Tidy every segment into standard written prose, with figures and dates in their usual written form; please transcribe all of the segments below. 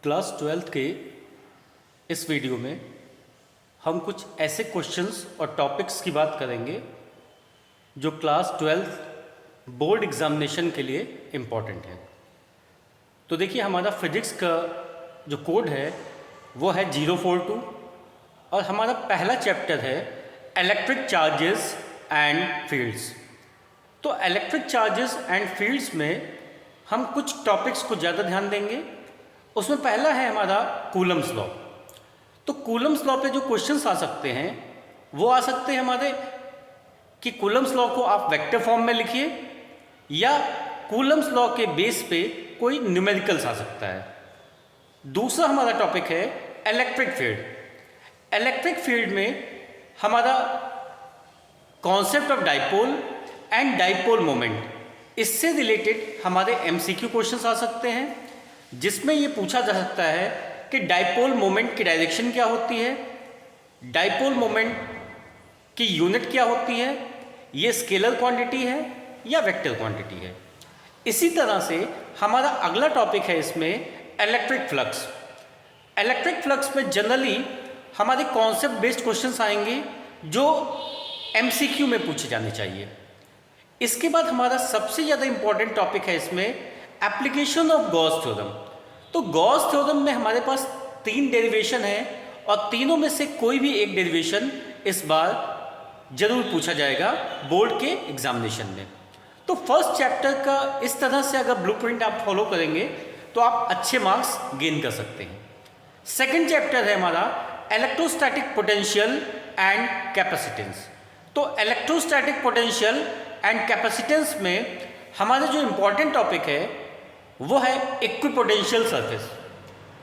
Class 12th के इस video में हम कुछ ऐसे क्वेश्चंस और टॉपिक्स की बात करेंगे जो क्लास 12th बोर्ड एग्जामिनेशन के लिए इम्पॉर्टेंट है। तो देखिए, हमारा फिजिक्स का जो कोड है वो है 042 और हमारा पहला चैप्टर है इलेक्ट्रिक चार्जेस एंड फील्ड्स। तो इलेक्ट्रिक चार्जेस एंड फील्ड्स में हम कुछ टॉपिक्स को ज़्यादा ध्यान देंगे। उसमें पहला है हमारा कूलम्स लॉ। तो कूलम्स लॉ पे जो क्वेश्चंस आ सकते हैं वो आ सकते हैं हमारे कि कूलम्स लॉ को आप वेक्टर फॉर्म में लिखिए या कूलम्स लॉ के बेस पे कोई न्यूमेरिकल्स आ सकता है। दूसरा हमारा टॉपिक है इलेक्ट्रिक फील्ड। इलेक्ट्रिक फील्ड में हमारा concept of dipole and dipole moment, इससे रिलेटेड हमारे एमसीक्यू क्वेश्चंस आ सकते हैं, जिसमें ये पूछा जा सकता है कि डाइपोल मोमेंट की डायरेक्शन क्या होती है, डाइपोल मोमेंट की यूनिट क्या होती है, ये स्केलर क्वांटिटी है या वेक्टर क्वांटिटी है। इसी तरह से हमारा अगला टॉपिक है इसमें इलेक्ट्रिक फ्लक्स। इलेक्ट्रिक फ्लक्स में जनरली हमारे कॉन्सेप्ट बेस्ड क्वेश्चंस आएंगे जो एमसीक्यू में पूछे जाने चाहिए। इसके बाद हमारा सबसे ज़्यादा इंपॉर्टेंट टॉपिक है इसमें एप्लीकेशन ऑफ गॉस थ्योरम। तो गॉस थ्योरम में हमारे पास 3 डेरिवेशन है और तीनों में से कोई भी एक डेरिवेशन इस बार जरूर पूछा जाएगा बोर्ड के एग्जामिनेशन में। तो फर्स्ट चैप्टर का इस तरह से अगर ब्लूप्रिंट आप फॉलो करेंगे तो आप अच्छे मार्क्स गेन कर सकते हैं। सेकेंड चैप्टर है हमारा इलेक्ट्रोस्टैटिक पोटेंशियल एंड कैपेसिटेंस। तो इलेक्ट्रोस्टैटिक पोटेंशियल एंड कैपेसिटेंस में हमारा जो इम्पोर्टेंट टॉपिक है वो है इक्विपोटेंशियल सरफेस।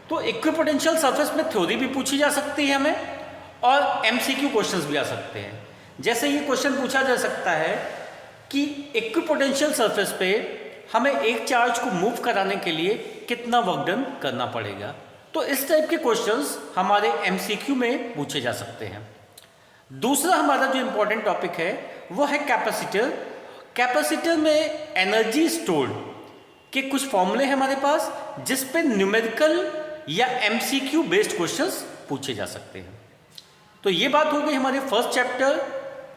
तो इक्विपोटेंशियल सरफेस में थ्योरी भी पूछी जा सकती है हमें और एमसीक्यू क्वेश्चंस भी आ सकते हैं। जैसे ये क्वेश्चन पूछा जा सकता है कि इक्विपोटेंशियल सरफेस पे हमें एक चार्ज को मूव कराने के लिए कितना वर्क डन करना पड़ेगा। तो इस टाइप के क्वेश्चंस हमारे एमसीक्यू में पूछे जा सकते हैं। दूसरा हमारा जो इम्पोर्टेंट टॉपिक है वो है कैपेसिटर। कैपेसिटर में एनर्जी स्टोर्ड के कुछ फॉर्मूले हैं हमारे पास, जिस पे न्यूमेरिकल या एमसीक्यू बेस्ड क्वेश्चंस पूछे जा सकते हैं। तो ये बात हो गई हमारे फर्स्ट चैप्टर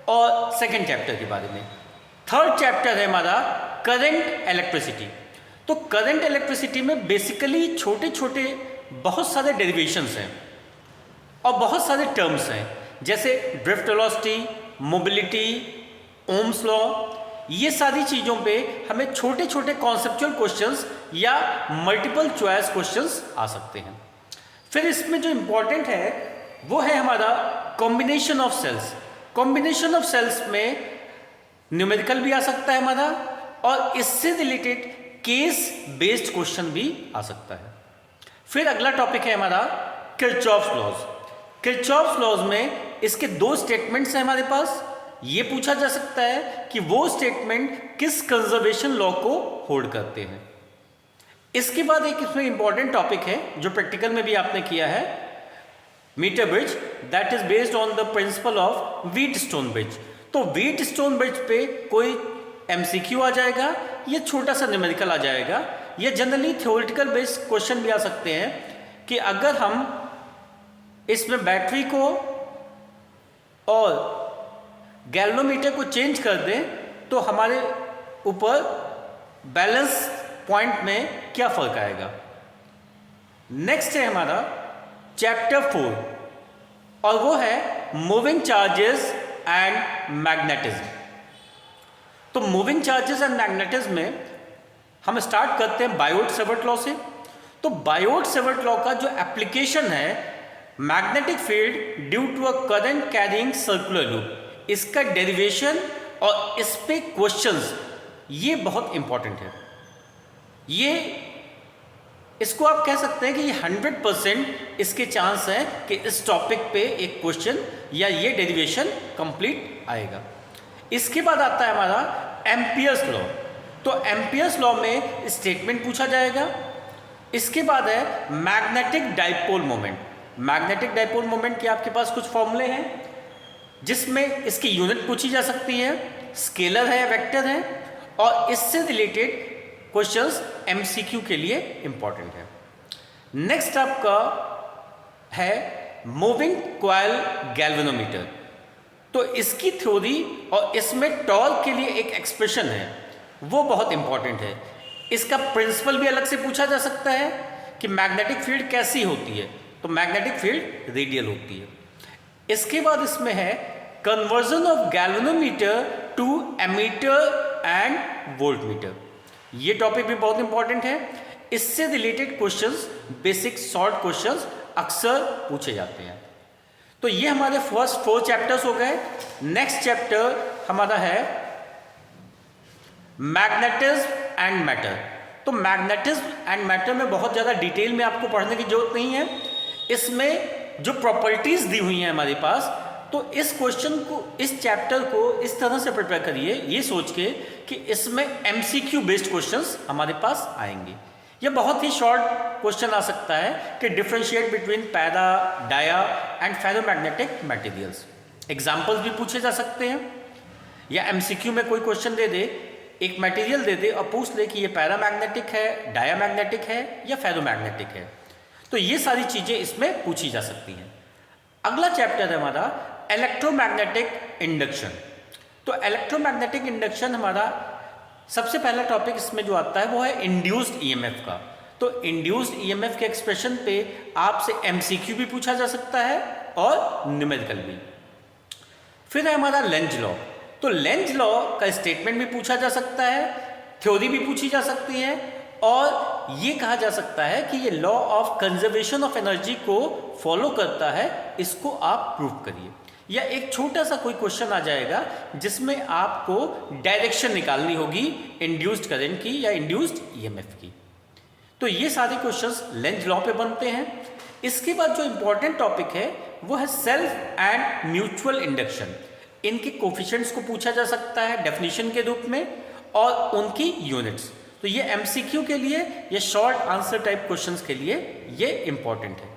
और सेकंड चैप्टर के बारे में। थर्ड चैप्टर है हमारा करंट इलेक्ट्रिसिटी। तो करंट इलेक्ट्रिसिटी में बेसिकली छोटे छोटे बहुत सारे डेरिवेशंस हैं और बहुत सारे टर्म्स हैं, जैसे drift velocity, mobility, Ohm's law. ये सारी चीज़ों पे हमें छोटे छोटे कॉन्सेप्चुअल क्वेश्चंस या मल्टीपल चॉइस क्वेश्चंस आ सकते हैं। फिर इसमें जो इम्पोर्टेंट है वो है हमारा combination of cells. Combination of cells में न्यूमेरिकल भी आ सकता है हमारा और इससे रिलेटेड केस बेस्ड क्वेश्चन भी आ सकता है। फिर अगला टॉपिक है हमारा किरचॉफ्स लॉज। किरचॉफ्स लॉज में इसके 2 स्टेटमेंट्स हैं हमारे पास। ये पूछा जा सकता है कि वो स्टेटमेंट किस कंजर्वेशन लॉ को होल्ड करते हैं। इसके बाद एक इसमें इंपॉर्टेंट टॉपिक है जो प्रैक्टिकल में भी आपने किया है, meter bridge, that is based on the principle of Wheatstone bridge. तो व्हीटस्टोन ब्रिज पे कोई एमसीक्यू आ जाएगा, ये छोटा सा न्यूमेरिकल आ जाएगा। ये जनरली थ्योरेटिकल बेस्ड क्वेश्चन भी आ सकते हैं कि अगर हम इसमें बैटरी को और गैल्वेनोमीटर को चेंज कर दें तो हमारे ऊपर बैलेंस पॉइंट में क्या फर्क आएगा। नेक्स्ट है हमारा चैप्टर 4 और वो है मूविंग चार्जेस एंड मैग्नेटिज्म। तो मूविंग चार्जेस एंड मैग्नेटिज्म में हम स्टार्ट करते हैं बायोट-सेवर्ट लॉ से। तो बायोट-सेवर्ट लॉ का जो एप्लीकेशन है magnetic field due to a current carrying circular loop, इसका डेरिवेशन और इस पे क्वेश्चंस ये बहुत इंपॉर्टेंट है। ये इसको आप कह सकते हैं कि ये 100% इसके चांस हैं कि इस टॉपिक पे एक क्वेश्चन या ये डेरिवेशन कंप्लीट आएगा। इसके बाद आता है हमारा एम्पियर्स लॉ। तो एम्पियर्स लॉ में स्टेटमेंट पूछा जाएगा। इसके बाद है magnetic dipole moment. Magnetic dipole moment के आपके पास कुछ फॉर्मूले हैं जिसमें इसकी यूनिट पूछी जा सकती है, स्केलर है या वेक्टर है, और इससे रिलेटेड क्वेश्चंस एमसीक्यू के लिए इंपॉर्टेंट है। नेक्स्ट आपका है मूविंग कॉइल गैल्वेनोमीटर। तो इसकी थ्योरी और इसमें टॉर्क के लिए एक एक्सप्रेशन है, वो बहुत इंपॉर्टेंट है। इसका प्रिंसिपल भी अलग से पूछा जा सकता है कि मैग्नेटिक फील्ड कैसी होती है, तो मैग्नेटिक फील्ड रेडियल होती है। इसके बाद इसमें है conversion of galvanometer to ammeter and voltmeter. ये टॉपिक भी बहुत इंपॉर्टेंट है। इससे related questions, basic short questions अक्सर पूछे जाते हैं। तो ये हमारे फर्स्ट 4 चैप्टर्स हो गए। नेक्स्ट चैप्टर हमारा है मैग्नेटिज्म एंड मैटर। तो मैग्नेटिज्म एंड मैटर में बहुत ज़्यादा डिटेल में आपको पढ़ने की जरूरत नहीं है। इसमें जो प्रॉपर्टीज दी हुई हैं हमारे पास, तो इस क्वेश्चन को, इस चैप्टर को इस तरह से प्रिपेयर करिए ये सोच के कि इसमें एमसीक्यू बेस्ड क्वेश्चंस हमारे पास आएंगे। यह बहुत ही शॉर्ट क्वेश्चन आ सकता है कि differentiate between para, dia and ferromagnetic materials. Examples भी पूछे जा सकते हैं, या एमसीक्यू में कोई क्वेश्चन दे दे, एक मटेरियल दे दे और पूछ ले कि ये पैरामैग्नेटिक है, डायामैग्नेटिक है या फेरोमैग्नेटिक है। तो ये सारी चीज़ें इसमें पूछी जा सकती हैं। अगला चैप्टर है हमारा इलेक्ट्रोमैग्नेटिक इंडक्शन। तो इलेक्ट्रोमैग्नेटिक इंडक्शन हमारा सबसे पहला टॉपिक इसमें जो आता है वो है इंड्यूस्ड ईएमएफ का। तो इंड्यूस्ड ईएमएफ के एक्सप्रेशन पे आपसे एमसीक्यू भी पूछा जा सकता है और न्यूमेरिकल भी। फिर है हमारा लेंज लॉ। तो लेंज लॉ का स्टेटमेंट भी पूछा जा सकता है, थ्योरी भी पूछी जा सकती है, और ये कहा जा सकता है कि ये law of conservation of energy को फॉलो करता है, इसको आप प्रूव करिए। या एक छोटा सा कोई क्वेश्चन आ जाएगा जिसमें आपको डायरेक्शन निकालनी होगी इंड्यूस्ड करंट की या इंड्यूस्ड ईएमएफ की। तो ये सारे क्वेश्चंस लेंज लॉ पे बनते हैं। इसके बाद जो इंपॉर्टेंट टॉपिक है वो है सेल्फ एंड म्यूचुअल इंडक्शन। इनके कोफिशिएंट्स को पूछा जा सकता है डेफिनेशन के रूप में और उनकी यूनिट्स। तो ये एमसीक्यू के लिए, ये शॉर्ट आंसर टाइप क्वेश्चंस के लिए ये इंपॉर्टेंट है।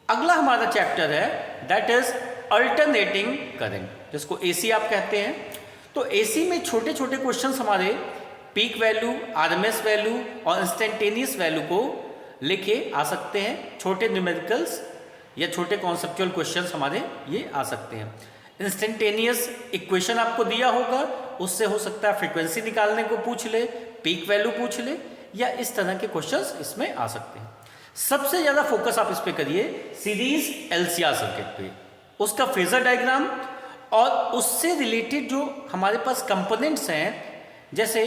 अगला हमारा चैप्टर है दैट इज अल्टरनेटिंग करंट, जिसको एसी आप कहते हैं। तो एसी में छोटे छोटे क्वेश्चंस हमारे पीक वैल्यू, आरएमएस वैल्यू और इंस्टेंटेनियस वैल्यू को लेके आ सकते हैं। छोटे न्यूमेरिकल्स या छोटे कॉन्सेप्चुअल क्वेश्चंस हमारे ये आ सकते हैं। इंस्टेंटेनियस इक्वेशन आपको दिया होगा, उससे हो सकता है फ्रीक्वेंसी निकालने को पूछ ले, पीक वैल्यू पूछ ले, या इस तरह के क्वेश्चंस इसमें आ सकते हैं। सबसे ज़्यादा फोकस आप इस पे करिए सीरीज एलसीआर सर्किट पे, उसका फेजर डायग्राम और उससे रिलेटेड जो हमारे पास कंपोनेंट्स हैं, जैसे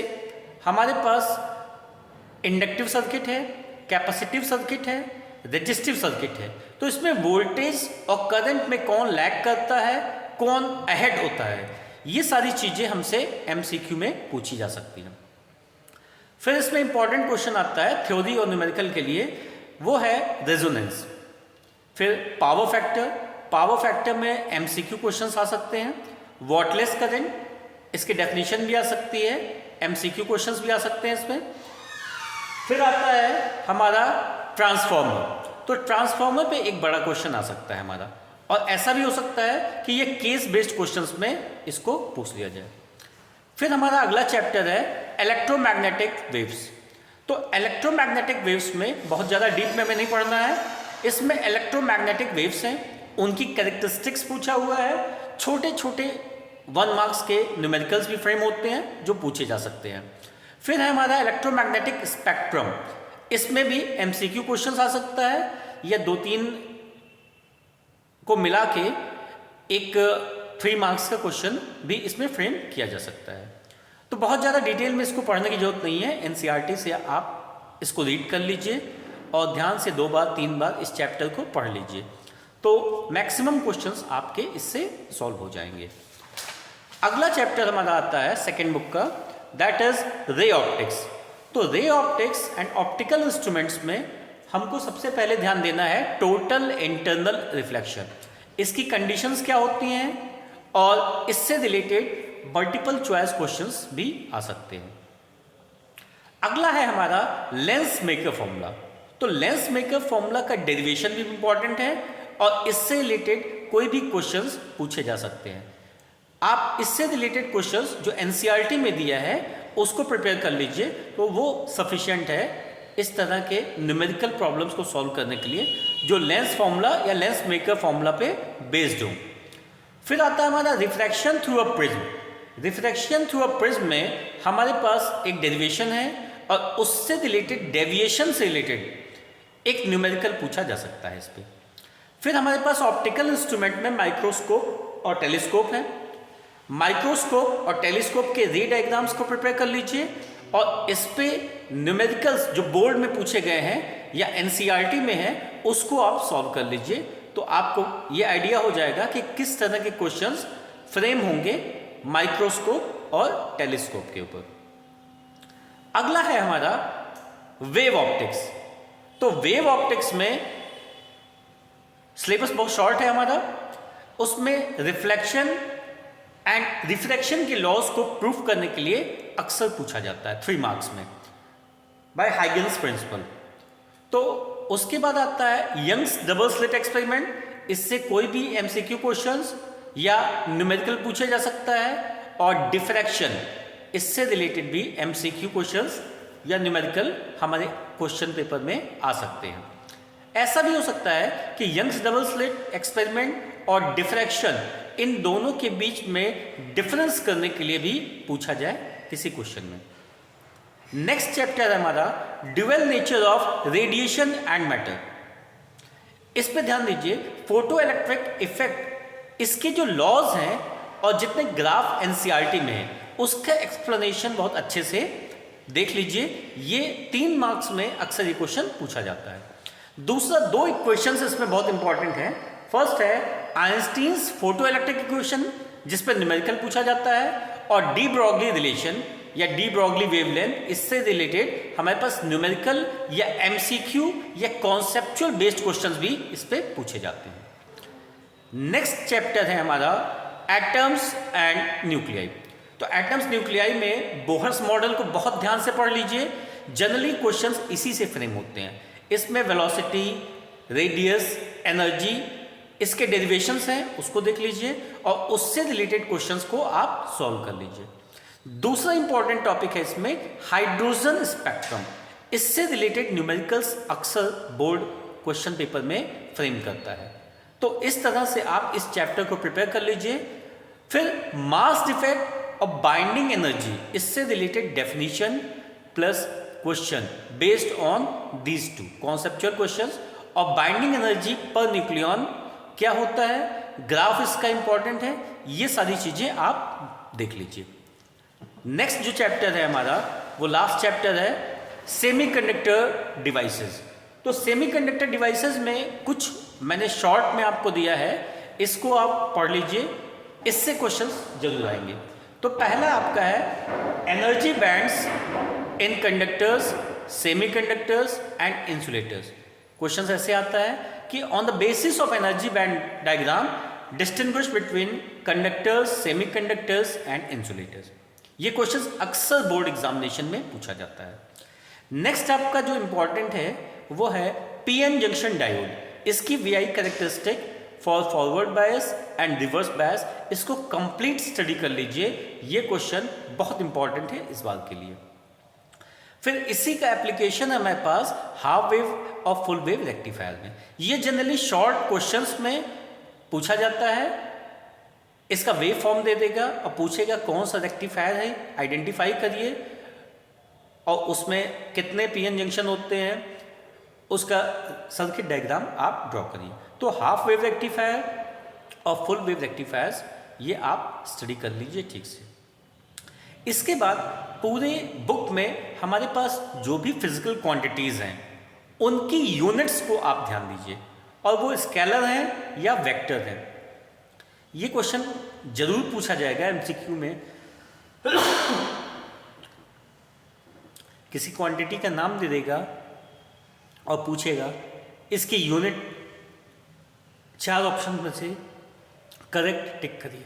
हमारे पास इंडक्टिव सर्किट है, कैपेसिटिव सर्किट है, रेजिस्टिव सर्किट है। तो इसमें वोल्टेज और करंट में कौन लैग करता है, कौन अहेड होता है, ये सारी चीज़ें हमसे एमसीक्यू में पूछी जा सकती हैं। फिर इसमें इंपॉर्टेंट क्वेश्चन आता है थ्योरी और न्यूमेरिकल के लिए, वो है रेजोनेंस। फिर पावर फैक्टर, पावर फैक्टर में एमसीक्यू क्वेश्चंस आ सकते हैं। वॉटलेस करंट, इसकी डेफिनेशन भी आ सकती है, एमसीक्यू क्वेश्चंस भी आ सकते हैं इसमें। फिर आता है हमारा ट्रांसफॉर्मर। तो ट्रांसफॉर्मर पे एक बड़ा क्वेश्चन आ सकता है हमारा, और ऐसा भी हो सकता है कि ये केस बेस्ड क्वेश्चंस में इसको पूछ लिया जाए। फिर हमारा अगला चैप्टर है इलेक्ट्रोमैग्नेटिक वेव्स। तो इलेक्ट्रोमैग्नेटिक वेव्स में बहुत ज़्यादा डीप में हमें नहीं पढ़ना है। इसमें इलेक्ट्रोमैग्नेटिक वेव्स हैं, उनकी कैरेक्टरिस्टिक्स पूछा हुआ है। छोटे छोटे 1 मार्क्स के न्यूमेरिकल्स भी फ्रेम होते हैं जो पूछे जा सकते हैं। फिर है हमारा इलेक्ट्रोमैग्नेटिक स्पेक्ट्रम। इसमें भी एमसीक्यू क्वेश्चन आ सकता है, या 2-3 को मिला के एक 3 मार्क्स का क्वेश्चन भी इसमें फ्रेम किया जा सकता है। तो बहुत ज़्यादा डिटेल में इसको पढ़ने की जरूरत नहीं है, एनसीईआरटी से आप इसको रीड कर लीजिए और ध्यान से 2 बार 3 बार इस चैप्टर को पढ़ लीजिए, तो मैक्सिमम क्वेश्चंस आपके इससे सॉल्व हो जाएंगे। अगला चैप्टर हमारा आता है सेकेंड बुक का, दैट इज रे ऑप्टिक्स। तो ray optics and optical instruments में हमको सबसे पहले ध्यान देना है टोटल इंटरनल रिफ्लेक्शन। इसकी कंडीशंस क्या होती हैं और इससे रिलेटेड मल्टीपल चॉइस क्वेश्चंस भी आ सकते हैं। अगला है हमारा लेंस मेकर फॉर्मूला। तो लेंस मेकर फॉर्मूला का डेरिवेशन भी इंपॉर्टेंट है और इससे रिलेटेड कोई भी क्वेश्चंस पूछे जा सकते हैं। आप इससे रिलेटेड क्वेश्चंस जो एनसीईआरटी में दिया है उसको प्रिपेयर कर लीजिए, तो वो सफिशिएंट है इस तरह के न्यूमेरिकल प्रॉब्लम्स को सॉल्व करने के लिए जो लेंस फॉर्मूला या लेंस मेकर फॉर्मूला पे बेस्ड हो। फिर आता है हमारा refraction through a prism. Refraction through a prism में हमारे पास एक डेरिवेशन है और उससे रिलेटेड डेविएशन से रिलेटेड एक न्यूमेरिकल पूछा जा सकता है इस पर। फिर हमारे पास ऑप्टिकल इंस्ट्रूमेंट में माइक्रोस्कोप और टेलीस्कोप है। माइक्रोस्कोप और टेलीस्कोप के रे डायग्राम्स को प्रिपेयर कर लीजिए और इस पे न्यूमेरिकल्स जो बोर्ड में पूछे गए हैं या एनसीईआरटी में है उसको आप सॉल्व कर लीजिए, तो आपको ये आइडिया हो जाएगा कि किस तरह के क्वेश्चंस फ्रेम होंगे माइक्रोस्कोप और टेलीस्कोप के ऊपर। अगला है हमारा वेव ऑप्टिक्स। तो वेव ऑप्टिक्स में सिलेबस बहुत शॉर्ट है हमारा, उसमें रिफ्लेक्शन एंड रिफ्रैक्शन के लॉज को प्रूफ करने के लिए अक्सर पूछा जाता है 3 मार्क्स में बाय हाइगेन्स प्रिंसिपल। तो उसके बाद आता है यंग्स डबल स्लिट एक्सपेरिमेंट। इससे कोई भी एमसीक्यू क्वेश्चंस या न्यूमेरिकल पूछा जा सकता है, और डिफ्रैक्शन, इससे रिलेटेड भी एमसीक्यू क्वेश्चंस या न्यूमेरिकल हमारे क्वेश्चन पेपर में आ सकते हैं। ऐसा भी हो सकता है कि यंग्स डबल स्लिट एक्सपेरिमेंट और डिफ्रैक्शन, इन दोनों के बीच में डिफरेंस करने के लिए भी पूछा जाए किसी क्वेश्चन में। नेक्स्ट चैप्टर है हमारा dual nature of radiation and matter. इस पे ध्यान दीजिए, फोटो इलेक्ट्रिक इफेक्ट, इसके जो लॉज हैं और जितने ग्राफ एनसीईआरटी में है उसका एक्सप्लेनेशन बहुत अच्छे से देख लीजिए। ये 3 मार्क्स में अक्सर ये क्वेश्चन पूछा जाता है। दूसरा, 2 इक्वेशंस इसमें बहुत इंपॉर्टेंट हैं। फर्स्ट है आइंस्टीन्स फोटो इलेक्ट्रिक इक्वेशन, जिस पर न्यूमेरिकल पूछा जाता है, और डी ब्रॉगली रिलेशन या डी ब्रॉगली वेवलेंथ, इससे रिलेटेड हमारे पास न्यूमेरिकल या एमसीक्यू या कॉन्सेप्चुअल बेस्ड क्वेश्चंस भी इस पे पूछे जाते हैं। नेक्स्ट चैप्टर है हमारा एटम्स एंड न्यूक्लियाई। तो एटम्स न्यूक्लियाई में बोहर्स मॉडल को बहुत ध्यान से पढ़ लीजिए। जनरली क्वेश्चंस इसी से फ्रेम होते हैं। इसमें वेलोसिटी, रेडियस, एनर्जी, इसके डेरिवेशंस हैं, उसको देख लीजिए और उससे रिलेटेड क्वेश्चंस को आप सॉल्व कर लीजिए। दूसरा इंपॉर्टेंट टॉपिक है इसमें हाइड्रोजन स्पेक्ट्रम। इससे रिलेटेड न्यूमेरिकल्स अक्सर बोर्ड क्वेश्चन पेपर में फ्रेम करता है। तो इस तरह से आप इस चैप्टर को प्रिपेयर कर लीजिए। फिर मास डिफेक्ट और बाइंडिंग एनर्जी, इससे related definition plus question based on these 2 conceptual questions, और बाइंडिंग एनर्जी पर न्यूक्लियॉन क्या होता है, ग्राफ इसका इंपॉर्टेंट है, ये सारी चीजें आप देख लीजिए। नेक्स्ट जो चैप्टर है हमारा वो लास्ट चैप्टर है सेमीकंडक्टर डिवाइसेस। तो सेमीकंडक्टर डिवाइसेस में कुछ मैंने शॉर्ट में आपको दिया है, इसको आप पढ़ लीजिए, इससे क्वेश्चंस जरूर आएंगे। तो पहला आपका है energy bands in conductors, semiconductors and insulators. Questions ऐसे आता है कि on the basis of energy band diagram distinguish between conductors, semiconductors and insulators. ये क्वेश्चंस अक्सर बोर्ड एग्जामिनेशन में पूछा जाता है। नेक्स्ट आपका जो इंपॉर्टेंट है वो है पीएन जंक्शन डायोड। इसकी VI characteristic for forward bias and reverse bias, इसको कंप्लीट स्टडी कर लीजिए। ये क्वेश्चन बहुत इंपॉर्टेंट है इस बार के लिए। फिर इसी का एप्लीकेशन है हमारे पास हाफ वेव और फुल वेव रेक्टिफायर में। ये जनरली शॉर्ट क्वेश्चंस में पूछा जाता है। इसका वेव फॉर्म दे देगा और पूछेगा कौन सा रेक्टिफायर है, आइडेंटिफाई करिए, और उसमें कितने पीएन जंक्शन होते हैं, उसका सर्किट डायग्राम आप ड्रॉ करिए। तो हाफ वेव रेक्टिफायर और फुल वेव रेक्टिफायर्स ये आप स्टडी कर लीजिए ठीक से। इसके बाद पूरे बुक में हमारे पास जो भी फिजिकल क्वांटिटीज़ हैं उनकी यूनिट्स को आप ध्यान दीजिए, और वो स्केलर हैं या वेक्टर हैं। ये क्वेश्चन जरूर पूछा जाएगा एमसीक्यू में। किसी क्वांटिटी का नाम दे देगा और पूछेगा इसकी यूनिट, 4 ऑप्शन में से करेक्ट टिक करिए।